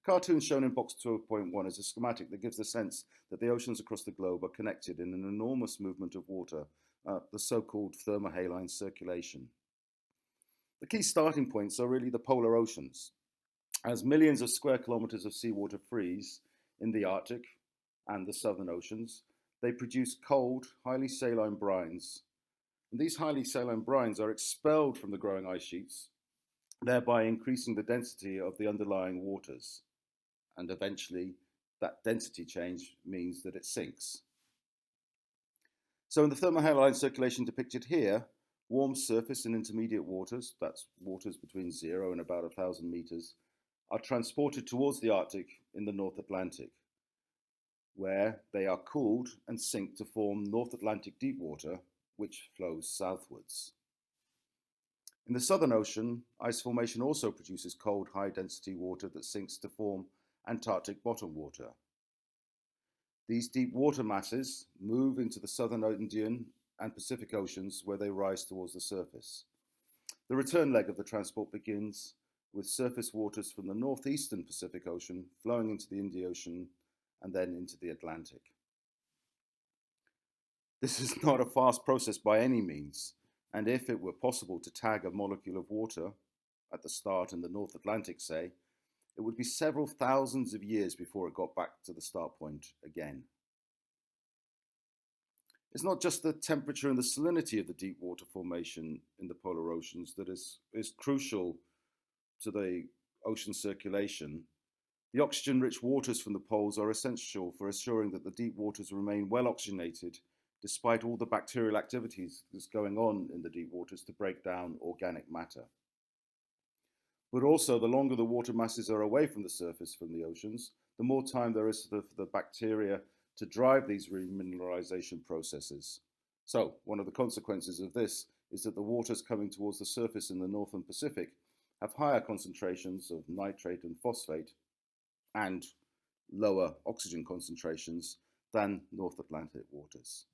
The cartoon shown in box 12.1 is a schematic that gives the sense that the oceans across the globe are connected in an enormous movement of water, the so-called thermohaline circulation. The key starting points are really the polar oceans. As millions of square kilometers of seawater freeze in the Arctic and the southern oceans, they produce cold, highly saline brines. And these highly saline brines are expelled from the growing ice sheets, thereby increasing the density of the underlying waters. And eventually, that density change means that it sinks. So in the thermohaline circulation depicted here, warm surface and intermediate waters, that's waters between 0 and about 1,000 meters, are transported towards the Arctic in the North Atlantic, where they are cooled and sink to form North Atlantic deep water, which flows southwards. In the Southern Ocean, ice formation also produces cold, high-density water that sinks to form Antarctic bottom water. These deep water masses move into the Southern Indian and Pacific Oceans, where they rise towards the surface. The return leg of the transport begins with surface waters from the northeastern Pacific Ocean flowing into the Indian Ocean and then into the Atlantic. This is not a fast process by any means, and if it were possible to tag a molecule of water at the start in the North Atlantic, say, it would be several thousands of years before it got back to the start point again. It's not just the temperature and the salinity of the deep water formation in the polar oceans that is crucial to the ocean circulation. The oxygen-rich waters from the poles are essential for assuring that the deep waters remain well oxygenated despite all the bacterial activities that's going on in the deep waters to break down organic matter. But also, the longer the water masses are away from the surface from the oceans, the more time there is for the bacteria to drive these remineralization processes. So, one of the consequences of this is that the waters coming towards the surface in the Northern Pacific have higher concentrations of nitrate and phosphate and lower oxygen concentrations than North Atlantic waters.